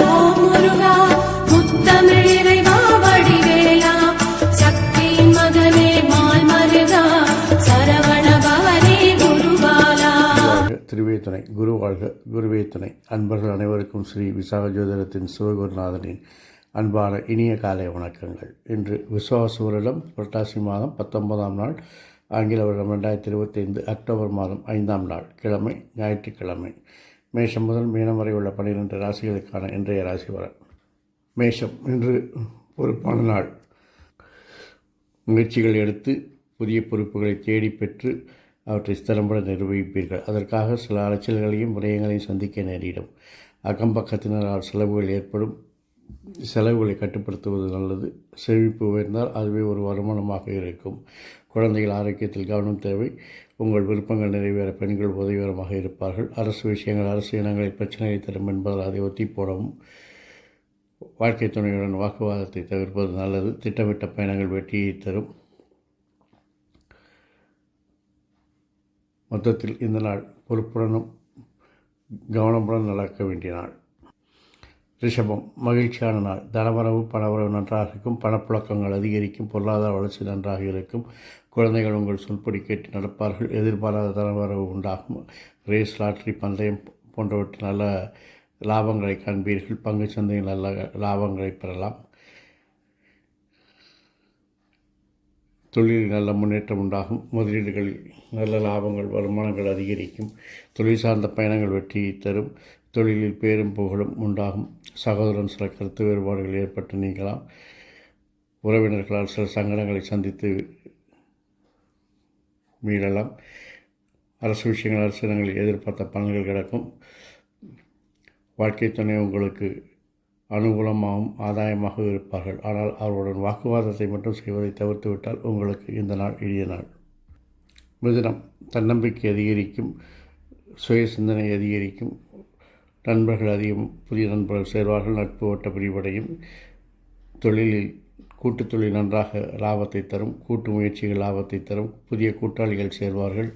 ஓம் முருகா முத்தமிழ் இறைவா வடிவேலா சக்தியின் மகனே மால் மருகா சரவண பவனே குருபாலா. திருவே துணை, குரு வாழ்க, குருவே துணை. அன்பர்கள் அனைவருக்கும் ஸ்ரீ விசாக ஜோதிடத்தின் சிவகுருநாதனின் அன்பான இனிய காலை வணக்கங்கள். இன்று விசுவாச வருடம் புரட்டாசி மாதம் 19ஆம் நாள், ஆங்கில வருடம் 2025 அக்டோபர் மாதம் 5ஆம் நாள், கிழமை, ஞாயிற்றுக்கிழமை. மேஷம் முதல் மீனம் வரை உள்ள 12 ராசிகளுக்கான இன்றைய ராசி பலன். மேஷம், இன்று பொறுப்பான நாள். முயற்சிகள் எடுத்து புதிய பொறுப்புகளை தேடி பெற்று அவற்றை ஸ்திரம்பட நிர்வகிப்பீர்கள். அதற்காக சில அலைச்சல்களையும் விரயங்களையும் சந்திக்க நேரிடும். அக்கம்பக்கத்தினரால் செலவுகள் ஏற்படும். செலவுகளை கட்டுப்படுத்துவது நல்லது. சேமிப்பு உயர்ந்தால் அதுவே ஒரு வருமானமாக இருக்கும். குழந்தைகள் ஆரோக்கியத்தில் கவனம் தேவை. உங்கள் விருப்பங்கள் நிறைவேற பெண்கள் உதவிகரமாக இருப்பார்கள். அரசு விஷயங்கள், அரசு இனங்களில் பிரச்சனைகளை தரும் என்பதால் அதை ஒத்தி போடவும். வாழ்க்கை துணையுடன் வாக்குவாதத்தை தவிர்ப்பது நல்லது. திட்டமிட்ட பயணங்கள் வெற்றியை தரும். மொத்தத்தில் இந்த நாள் பொறுப்புடனும் கவனமுடன் நடக்க வேண்டிய நாள். ரிஷபம், மகிழ்ச்சியான நாள். தனவரவு பணவரவு நன்றாக இருக்கும். பணப்புழக்கங்கள் அதிகரிக்கும். பொருளாதார வளர்ச்சி நன்றாக இருக்கும். குழந்தைகள் உங்கள் சொல்படி கேட்டு நடப்பார்கள். எதிர்பாராத தனவரவு உண்டாகும். ரேஸ், லாட்ரி, பந்தயம் போன்றவற்றில் நல்ல லாபங்களை காண்பீர்கள். பங்கு சந்தையில் நல்ல லாபங்களை பெறலாம். தொழிலில் நல்ல முன்னேற்றம் உண்டாகும். முதலீடுகளில் நல்ல லாபங்கள், வருமானங்கள் அதிகரிக்கும். தொழில் சார்ந்த பயணங்கள் வெற்றியை தரும். தொழிலில் பேரும் புகழும் உண்டாகும். சகோதரன் சில கருத்து வேறுபாடுகள் ஏற்பட்டு நீங்களாம். உறவினர்களால் சில சங்கடங்களை சந்தித்து மீளலாம். அரசு விஷயங்கள், அரசு இடங்களில் எதிர்பார்த்த பலன்கள் கிடைக்கும். வாழ்க்கை துணை உங்களுக்கு அனுகூலமாகவும் ஆதாயமாக இருப்பார்கள். ஆனால் அவர்களுடன் வாக்குவாதத்தை மட்டும் செய்வதை தவிர்த்துவிட்டால் உங்களுக்கு இந்த நாள் இனிய நாள். மிதுனம், தன்னம்பிக்கை அதிகரிக்கும். சுய சிந்தனை அதிகரிக்கும். நண்பர்கள் அதிகம். புதிய நண்பர்கள் சேர்வார்கள். நட்பு ஓட்ட பிரிவடையும். தொழிலில் கூட்டுத் தொழில் நன்றாக லாபத்தை தரும். கூட்டு முயற்சிகள் லாபத்தை தரும். புதிய கூட்டாளிகள் சேர்வார்கள்.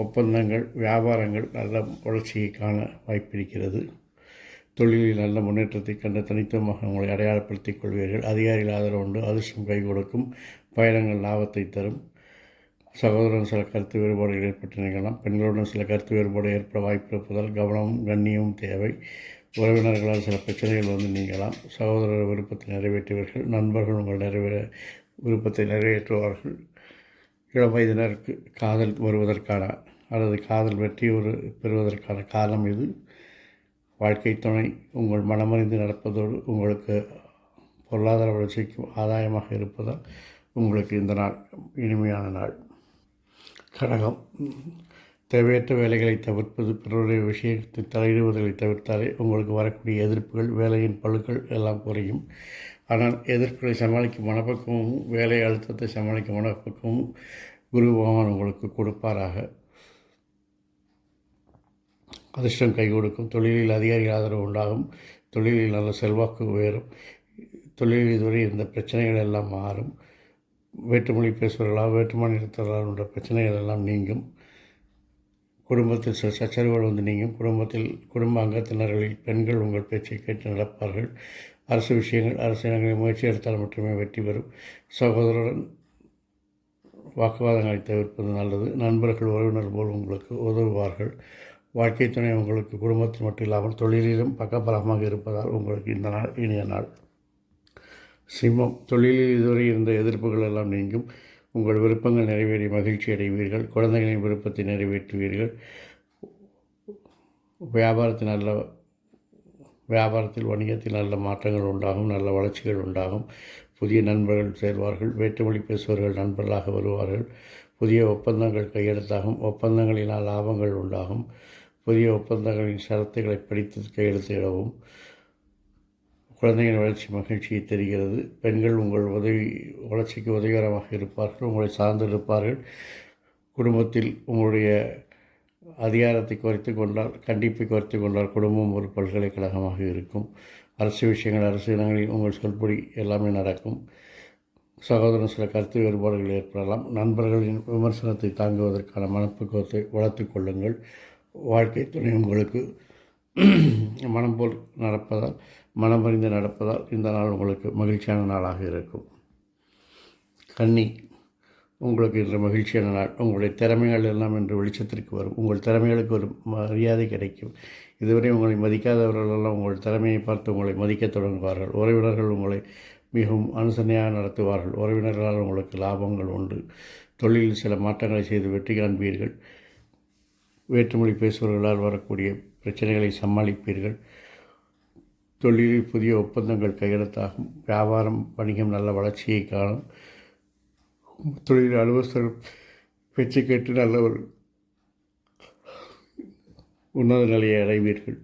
ஒப்பந்தங்கள், வியாபாரங்கள் நல்ல வளர்ச்சியை காண வாய்ப்பிருக்கிறது. தொழிலில் நல்ல முன்னேற்றத்தை கண்ட தனித்துவமாக உங்களை அடையாளப்படுத்திக் கொள்வீர்கள். அதிகாரிகள் ஆதரவு உண்டு. அதிர்ஷ்டம் கை கொடுக்கும். பயணங்கள் லாபத்தை தரும். சகோதரன் சில கருத்து வேறுபாடுகள் ஏற்பட்டு நிகழலாம். பெண்களுடன் சில கருத்து வேறுபாடு ஏற்பட வாய்ப்பு இருப்பதால் கவனமும் கண்ணியமும் தேவை. உறவினர்களால் சில பிரச்சனைகள் வந்து நீங்கலாம். சகோதரர் விருப்பத்தை நிறைவேற்றுவீர்கள். நண்பர்கள் உங்கள் விருப்பத்தை நிறைவேற்றுவார்கள். இளம் வயதினருக்கு காதல் வருவதற்கான அல்லது காதல் வெற்றி பெறுவதற்கான காலம் இது. வாழ்க்கை துணை உங்கள் மனமறிந்து நடப்பதோடு உங்களுக்கு பொருளாதார வளர்ச்சிக்கும் ஆதாயமாக இருப்பதால் உங்களுக்கு இந்த நாள் இனிமையான நாள். கடகம், தேவையற்ற வேலைகளை தவிர்ப்பது, பிறருடைய விஷயத்தை தலையிடுவதை தவிர்த்தாலே உங்களுக்கு வரக்கூடிய எதிர்ப்புகள், வேலையின் பழுக்கள் எல்லாம் குறையும். ஆனால் எதிர்ப்புகளை சமாளிக்கும் மனப்பக்குவமும் வேலை அழுத்தத்தை சமாளிக்கும் மனப்பக்குவமும் குரு பகவான் உங்களுக்கு கொடுப்பாராக. அதிர்ஷ்டம் கை கொடுக்கும். தொழிலில் அதிகாரிகள் ஆதரவு உண்டாகும். தொழிலில் நல்ல செல்வாக்கு உயரும். தொழிலில் இதுவரை இருந்த பிரச்சனைகள் எல்லாம் மாறும். வேற்றுமொழி பேசுபவர்களால், வேற்று மாநிலத்தவர்களால் உள்ள பிரச்சனைகள் எல்லாம் நீங்கும். குடும்பத்தில் சில சச்சரவுகள் வந்து நீங்கும். குடும்ப அங்கத்தினர்களில் பெண்கள் உங்கள் பேச்சை கேட்டு நடப்பார்கள். அரசு விஷயங்கள், அரசு இடங்களில் முயற்சி எடுத்தால் மட்டுமே வெற்றி பெறும். சகோதரருடன் வாக்குவாதங்களை தவிர்ப்பது நல்லது. நண்பர்கள், உறவினர் போல் உங்களுக்கு உதவுவார்கள். வாழ்க்கை துணை உங்களுக்கு குடும்பத்தில் மட்டும் இல்லாமல் தொழிலிலும் பக்கபலமாக இருப்பதால் உங்களுக்கு இந்த நாள் இனிய நாள். சிம்மம், தொழிலில் இதுவரை இருந்த எதிர்ப்புகள் எல்லாம் நீங்கும். உங்கள் விருப்பங்கள் நிறைவேறி மகிழ்ச்சி அடைவீர்கள். குழந்தைகளின் விருப்பத்தை நிறைவேற்றுவீர்கள். வியாபாரத்தில் வணிகத்தில் நல்ல மாற்றங்கள் உண்டாகும். நல்ல வளர்ச்சிகள் உண்டாகும். புதிய நண்பர்கள் சேர்வார்கள். வேற்றுமொழி பேசுபவர்கள் நண்பர்களாக வருவார்கள். புதிய ஒப்பந்தங்கள் கையெழுத்தாகும். ஒப்பந்தங்களினால் லாபங்கள் உண்டாகும். புதிய ஒப்பந்தங்களின் ஷரத்துக்களை படித்து கையெழுத்திடவும். குழந்தைகளின் வளர்ச்சி மகிழ்ச்சியை தெரிகிறது. பெண்கள் உங்கள் வளர்ச்சிக்கு உதவிகரமாக இருப்பார்கள். உங்களை சார்ந்து இருப்பார்கள். குடும்பத்தில் உங்களுடைய அதிகாரத்தை குறைத்து கொண்டால், கண்டிப்பை குறைத்து கொண்டால் குடும்பம் ஒரு பல்கலைக்கழகமாக இருக்கும். அரசு விஷயங்கள், அரசு இடங்களில் உங்கள் சொல்படி எல்லாமே நடக்கும். சகோதரன் சில கருத்து வேறுபாடுகள் ஏற்படலாம். நண்பர்களின் விமர்சனத்தை தாங்குவதற்கான மனப்பக்குவத்தை வளர்த்து கொள்ளுங்கள். வாழ்க்கை துணை உங்களுக்கு மனம் போல் நடப்பதால், மனமறிந்து நடப்பதால் இந்த நாள் உங்களுக்கு மகிழ்ச்சியான நாளாக இருக்கும். கன்னி, உங்களுக்கு இன்று மகிழ்ச்சியான நாள். உங்களுடைய திறமைகள் எல்லாம் இன்று வெளிச்சத்திற்கு வரும். உங்கள் திறமைகளுக்கு ஒரு மரியாதை கிடைக்கும். இதுவரை உங்களை மதிக்காதவர்களெல்லாம் உங்கள் திறமையை பார்த்து உங்களை மதிக்கத் தொடங்குவார்கள். உறவினர்கள் உங்களை மிகவும் அனுசரணையாக நடத்துவார்கள். உறவினர்களால் உங்களுக்கு லாபங்கள் உண்டு. தொழிலில் சில மாற்றங்களை செய்து வெற்றி காண்பீர்கள். வேற்றுமொழி பேசுபவர்களால் வரக்கூடிய பிரச்சனைகளை சமாளிப்பீர்கள். தொழிலில் புதிய ஒப்பந்தங்கள் கையெழுத்தாகும். வியாபாரம் வணிகம் நல்ல வளர்ச்சியை காணும். தொழில் அலுவலர் பேச்சு கேட்டு நல்ல ஒரு உன்னத நிலையை அடைவீர்கள்.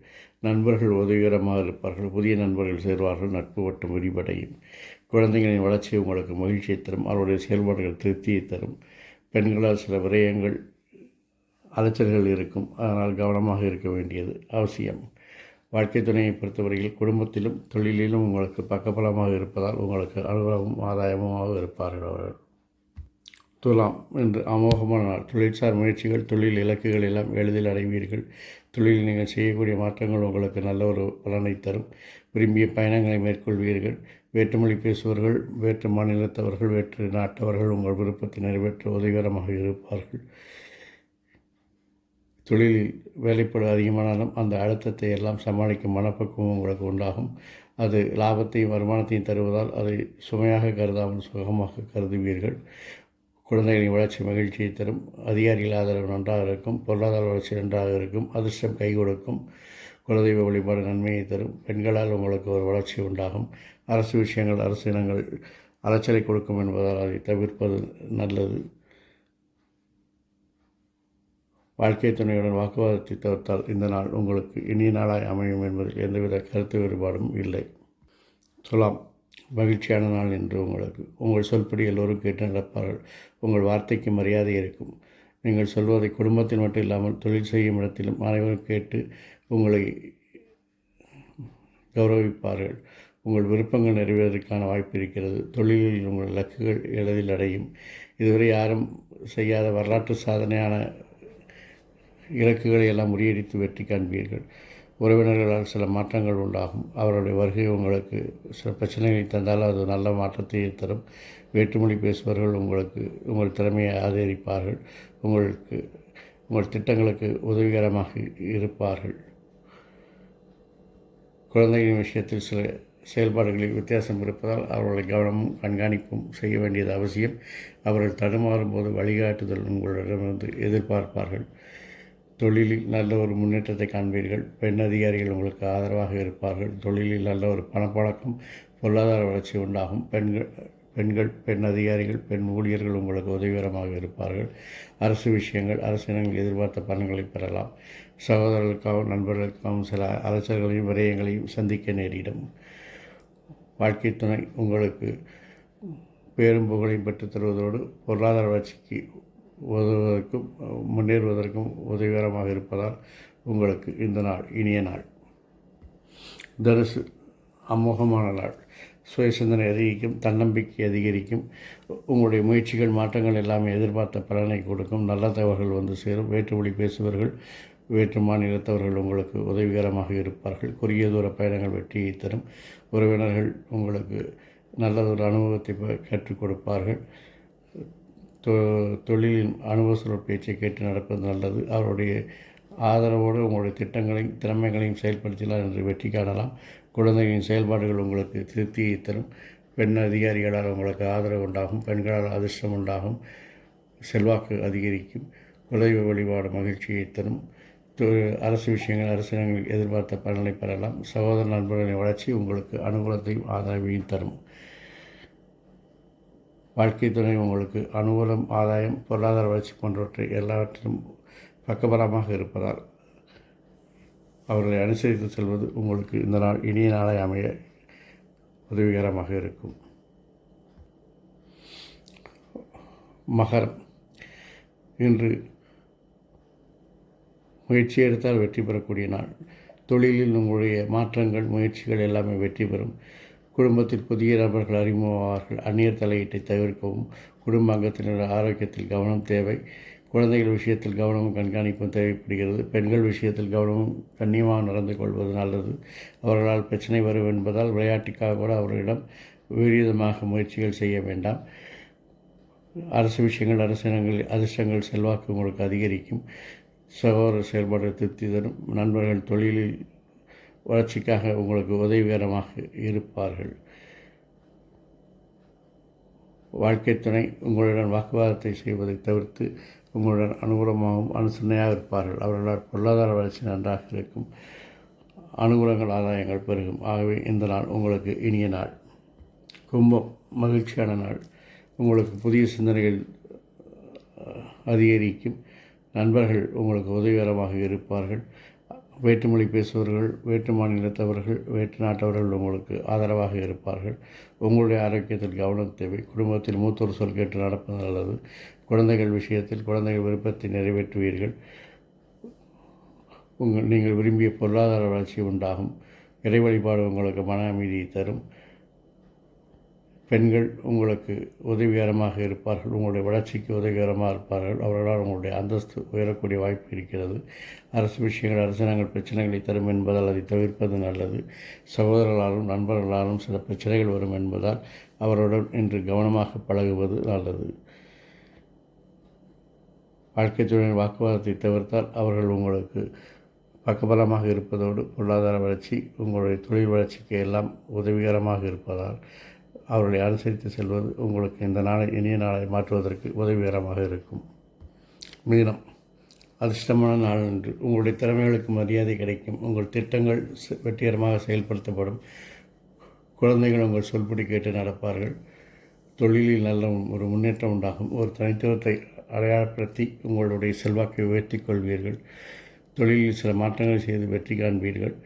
நண்பர்கள் உதவிகரமாக இருப்பார்கள். புதிய நண்பர்கள் சேர்வார்கள். நட்பு வட்டம் விரிவடையும். குழந்தைகளின் வளர்ச்சி உங்களுக்கு மகிழ்ச்சியை தரும். அவருடைய செயல்பாடுகள் திருப்தியை தரும். பெண்களால் சில விரயங்கள் அலைச்சல்கள் இருக்கும். அதனால் கவனமாக இருக்க வேண்டியது அவசியம். வாழ்க்கை துணையை பொறுத்தவரையில் குடும்பத்திலும் தொழிலிலும் உங்களுக்கு பக்கபலமாக இருப்பதால் உங்களுக்கு அனுகூலமும் ஆதாயமுமாக இருப்பார்கள் அவர்கள். துலாம், இன்று அமோகமான நாள். தொழிற்சார் முயற்சிகள், தொழில் இலக்குகள் எல்லாம் எளிதில் அடைவீர்கள். தொழிலில் நீங்கள் செய்யக்கூடிய மாற்றங்கள் உங்களுக்கு நல்ல ஒரு பலனை தரும். விரும்பிய பயணங்களை மேற்கொள்வீர்கள். வேற்றுமொழி பேசுபவர்கள், வேற்று மாநிலத்தவர்கள், வேற்று நாட்டவர்கள் உங்கள் விருப்பத்தை நிறைவேற்ற உதவிகரமாக இருப்பார்கள். தொழிலில் வேலைப்படு அதிகமானாலும் அந்த அழுத்தத்தை எல்லாம் சமாளிக்கும் மனப்பக்குவம் உங்களுக்கு உண்டாகும். அது லாபத்தையும் வருமானத்தையும் தருவதால் அதை சுமையாக கருதாமல் சுகமாக கருதுவீர்கள். குழந்தைகளின் வளர்ச்சி மகிழ்ச்சியை தரும். அதிகாரிகள் ஆதரவு நன்றாக இருக்கும். பொருளாதார வளர்ச்சி நன்றாக இருக்கும். அதிர்ஷ்டம் கை கொடுக்கும். குலதெய்வ வழிபாடு நன்மையை தரும். பெண்களால் உங்களுக்கு ஒரு வளர்ச்சி உண்டாகும். அரசு விஷயங்கள், அரசு இனங்கள் அலைச்சலை கொடுக்கும் என்பதால் அதை தவிர்ப்பது நல்லது. வாழ்க்கை துணையுடன் வாக்குவாதத்தை தவிர்த்தால் இந்த நாள் உங்களுக்கு இனிய நாளாய் அமையும் என்பதில் எந்தவித கருத்து வேறுபாடும் இல்லை. துலாம், மகிழ்ச்சியான நாள் என்று உங்களுக்கு. உங்கள் சொல்படி எல்லோரும் கேட்டு நடப்பார்கள். உங்கள் வார்த்தைக்கு மரியாதை இருக்கும். நீங்கள் சொல்வதை குடும்பத்தில் மட்டும் இல்லாமல் தொழில் செய்யும் இடத்திலும் அனைவரும் கேட்டு உங்களை கௌரவிப்பார்கள். உங்கள் விருப்பங்கள் நிறைவேறுவதற்கான வாய்ப்பு இருக்கிறது. தொழிலில் உங்கள் இலக்குகள் எளிதில் அடையும். இதுவரை யாரும் செய்யாத வரலாற்று சாதனையான இலக்குகளை எல்லாம் முறியடித்து வெற்றி காண்பீர்கள். உறவினர்களால் சில மாற்றங்கள் உண்டாகும். அவருடைய வருகை உங்களுக்கு சில பிரச்சனைகளை தந்தால் அது நல்ல மாற்றத்தை தரும். வேற்றுமொழி பேசுபவர்கள் உங்களுக்கு உங்கள் திறமையை ஆதரிப்பார்கள். உங்கள் திட்டங்களுக்கு உதவிகரமாக இருப்பார்கள். குழந்தைகளின் விஷயத்தில் சில செயல்பாடுகளில் வித்தியாசம் இருப்பதால் அவர்களை கவனமும் கண்காணிப்பும் செய்ய வேண்டியது அவசியம். அவர்கள் தடுமாறும் போது வழிகாட்டுதல் உங்களிடமிருந்து எதிர்பார்ப்பார்கள். தொழிலில் நல்ல ஒரு முன்னேற்றத்தை காண்பீர்கள். பெண் அதிகாரிகள் உங்களுக்கு ஆதரவாக இருப்பார்கள். தொழிலில் நல்ல ஒரு பணப்பழக்கம், பொருளாதார வளர்ச்சி உண்டாகும். பெண் அதிகாரிகள், பெண் ஊழியர்கள் உங்களுக்கு உதவிகரமாக இருப்பார்கள். அரசு விஷயங்கள், அரசினங்கள் எதிர்பார்த்த பலன்களை பெறலாம். சகோதரர்களுக்காகவும் நண்பர்களுக்காகவும் சில அலைச்சல்களையும் விரயங்களையும் சந்திக்க நேரிடும். வாழ்க்கை துணை உங்களுக்கு பேரும் புகழையும் பெற்றுத் தருவதோடு பொருளாதார வளர்ச்சிக்கு உதவுவதற்கும் முன்னேறுவதற்கும் உதவிகரமாக இருப்பதால் உங்களுக்கு இந்த நாள் இனிய நாள். தனுசு, அமோகமான நாள். சுய சிந்தனை அதிகரிக்கும். தன்னம்பிக்கை அதிகரிக்கும். உங்களுடைய முயற்சிகள், மாற்றங்கள் எல்லாமே எதிர்பார்த்த பலனை கொடுக்கும். நல்ல தகவல்கள் வந்து சேரும். வேற்றுமொழி பேசுபவர்கள், வேற்று மாநிலத்தவர்கள் உங்களுக்கு உதவிகரமாக இருப்பார்கள். குறுகிய தூர பயணங்கள் வெற்றியை தரும். உறவினர்கள் உங்களுக்கு நல்லதொரு அனுபவத்தை கற்றுக் கொடுப்பார்கள். தொழிலின் அனுபவ பேச்சை கேட்டு நடப்பது நல்லது. அவருடைய ஆதரவோடு உங்களுடைய திட்டங்களையும் திறமைகளையும் செயல்படுத்தினால் என்று வெற்றி காணலாம். குழந்தைகளின் செயல்பாடுகள் உங்களுக்கு திருப்தியை தரும். பெண் அதிகாரிகளால் உங்களுக்கு ஆதரவு உண்டாகும். பெண்களால் அதிர்ஷ்டம் உண்டாகும். செல்வாக்கு அதிகரிக்கும். குலதெய்வ வழிபாடு மகிழ்ச்சியை தரும். அரசு விஷயங்கள், அரசினங்கள் எதிர்பார்த்த பலனை பெறலாம். சகோதர நண்பர்களின் வளர்ச்சி உங்களுக்கு அனுகூலத்தையும் ஆதரவையும் தரும். வாழ்க்கை துணை உங்களுக்கு அனுகூலம், ஆதாயம், பொருளாதார வளர்ச்சி போன்றவற்றை எல்லாவற்றிலும் பக்கபலமாக இருப்பதால் அவர்களை அனுசரித்து செல்வது உங்களுக்கு இந்த நாள் இனிய நாளை அமைய உதவிகரமாக இருக்கும். மகரம், இன்று முயற்சி எடுத்தால் வெற்றி பெறக்கூடிய நாள். தொழிலில் உங்களுடைய மாற்றங்கள், முயற்சிகள் எல்லாமே வெற்றி பெறும். குடும்பத்தில் புதிய நபர்கள் அறிமுகமாவார்கள். அந்நியர் தலையீட்டை தவிர்க்கவும். குடும்ப அங்கத்தினர் ஆரோக்கியத்தில் கவனம் தேவை. குழந்தைகள் விஷயத்தில் கவனமும் கண்காணிப்பும் தேவைப்படுகிறது. பெண்கள் விஷயத்தில் கவனமும் கண்ணியமாக நடந்து கொள்வது நல்லது. அவர்களால் பிரச்சனை வரும் என்பதால் விளையாட்டுக்காக கூட அவர்களிடம் விபரீதமாக முயற்சிகள் செய்ய வேண்டாம். அரசு விஷயங்கள், அதிர்ஷ்டங்கள் செல்வாக்கு உங்களுக்கு அதிகரிக்கும். சகோதர செயல்பாடு திருப்தி தரும். நண்பர்கள் தொழிலில் வளர்ச்சிக்காக உங்களுக்கு உதவிகரமாக இருப்பார்கள். வாழ்க்கை துணை உங்களுடன் வாக்குவாதத்தை செய்வதை தவிர்த்து உங்களுடன் அனுகூலமாகவும் அனுசரணையாக இருப்பார்கள். அவர்களால் பொருளாதார வளர்ச்சி நன்றாக இருக்கும். அனுகூலங்கள், ஆதாயங்கள் பெருகும். ஆகவே இந்த நாள் உங்களுக்கு இனிய நாள். கும்பம், மகிழ்ச்சியான நாள். உங்களுக்கு புதிய சிந்தனைகள் அதிகரிக்கும். நண்பர்கள் உங்களுக்கு உதவிகரமாக இருப்பார்கள். வேற்றுமொழி பேசுபவர்கள், வேற்று மாநிலத்தவர்கள், வேற்று நாட்டவர்கள் உங்களுக்கு ஆதரவாக இருப்பார்கள். உங்களுடைய ஆரோக்கியத்தில் கவனம் தேவை. குடும்பத்தில் மூத்தோர் சொல் கேட்டு நடப்பது நல்லது. குழந்தைகள் விஷயத்தில் குழந்தைகள் விருப்பத்தை நிறைவேற்றுவீர்கள். நீங்கள் விரும்பிய பொருளாதார வளர்ச்சி உண்டாகும். இறை வழிபாடு உங்களுக்கு மன அமைதியை தரும். பெண்கள் உங்களுக்கு உதவிகரமாக இருப்பார்கள். உங்களுடைய வளர்ச்சிக்கு உதவிகரமாக இருப்பார்கள். அவர்களால் உங்களுடைய அந்தஸ்து உயரக்கூடிய வாய்ப்பு இருக்கிறது. அரசு விஷயங்கள், அரசாங்கங்கள் பிரச்சனைகளை தரும் என்பதால் அதை தவிர்ப்பது நல்லது. சகோதரர்களாலும் நண்பர்களாலும் சில பிரச்சனைகள் வரும் என்பதால் அவருடன் இன்று கவனமாக பழகுவது நல்லது. வாழ்க்கை துறையின் வாக்குவாதத்தை தவிர்த்தால் அவர்கள் உங்களுக்கு பக்கபலமாக இருப்பதோடு பொருளாதார வளர்ச்சி, உங்களுடைய தொழில் வளர்ச்சிக்கு எல்லாம் உதவிகரமாக இருப்பதால் அவர்களை அனுசரித்து செல்வது உங்களுக்கு இந்த நாளை இனிய நாளை மாற்றுவதற்கு உதவிகரமாக இருக்கும். மீனம், அதிர்ஷ்டமான நாள் என்று உங்களுடைய திறமைகளுக்கு மரியாதை கிடைக்கும். உங்கள் திட்டங்கள் வெற்றிகரமாக செயல்படுத்தப்படும். குழந்தைகள் உங்கள் சொல்படி கேட்டு நடப்பார்கள். தொழிலில் நல்ல ஒரு முன்னேற்றம் உண்டாகும். ஒரு தனித்துவத்தை அடையாளப்படுத்தி உங்களுடைய செல்வாக்கை உயர்த்தி கொள்வீர்கள். தொழிலில் சில மாற்றங்களை செய்து வெற்றி காண்பீர்கள்.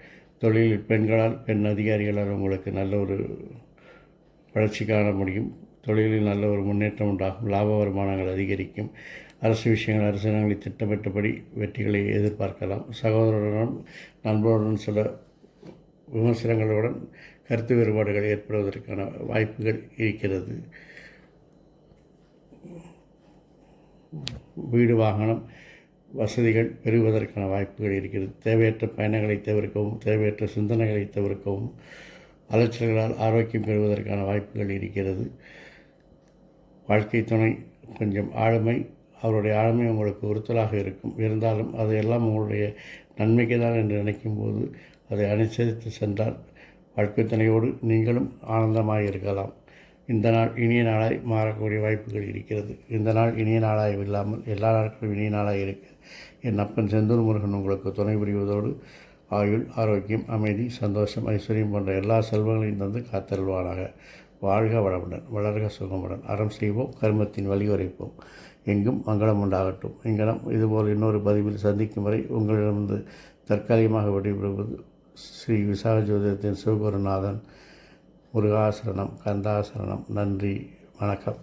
தொழிலில் பெண்களால், பெண் அதிகாரிகளால் உங்களுக்கு நல்ல ஒரு வளர்ச்சி காண முடியும். தொழிலில் நல்ல ஒரு முன்னேற்றம் உண்டாகும். லாப வருமானங்கள் அதிகரிக்கும். அரசு விஷயங்கள், அரசாங்கங்களை திட்டமிட்டபடி வெற்றிகளை எதிர்பார்க்கலாம். சகோதரருடன், நண்பருடன் சில விமர்சனங்களுடன் கருத்து வேறுபாடுகள் ஏற்படுவதற்கான வாய்ப்புகள் இருக்கிறது. வீடு, வாகனம் வசதிகள் பெறுவதற்கான வாய்ப்புகள் இருக்கிறது. தேவையற்ற பயணங்களை தவிர்க்கவும், தேவையற்ற சிந்தனைகளை தவிர்க்கவும், அலைச்சல்களால் ஆரோக்கியம் பெறுவதற்கான வாய்ப்புகள் இருக்கிறது. வாழ்க்கை துணை கொஞ்சம் ஆளுமை, அவருடைய ஆளுமை உங்களுக்கு உறுத்தலாக இருக்கும். இருந்தாலும் அதையெல்லாம் உங்களுடைய நன்மைக்கு தான் என்று நினைக்கும் போது அதை அனுசரித்து சென்றால் வாழ்க்கை துணையோடு நீங்களும் ஆனந்தமாக இருக்கலாம். இந்த நாள் இனிய நாளாய் மாறக்கூடிய வாய்ப்புகள் இருக்கிறது. இந்த நாள் இனிய நாளாய் இல்லாமல் எல்லா நாட்களும் இனிய நாளாய் இருக்க என் அப்பன் செந்தூர் முருகன் உங்களுக்கு துணை புரிவதோடு ஆயுள், ஆரோக்கியம், அமைதி, சந்தோஷம், ஐஸ்வர்யம் போன்ற எல்லா செல்வங்களையும் தந்து காத்தல்வானாக. வாழ்க வளமுடன், வளர்க சுகமுடன். அறம் செய்வோம், கர்மத்தின் வழியுரைப்போம். எங்கும் மங்களம் உண்டாகட்டும். இங்கனம் இதுபோல் இன்னொரு பதிவில் சந்திக்கும் வரை உங்களிடமிருந்து தற்காலிகமாக விடைபெறுவது ஸ்ரீ விசாக ஜோதிடத்தின் சிவகுருநாதன். முருகாசரணம், கந்தாசரணம். நன்றி, வணக்கம்.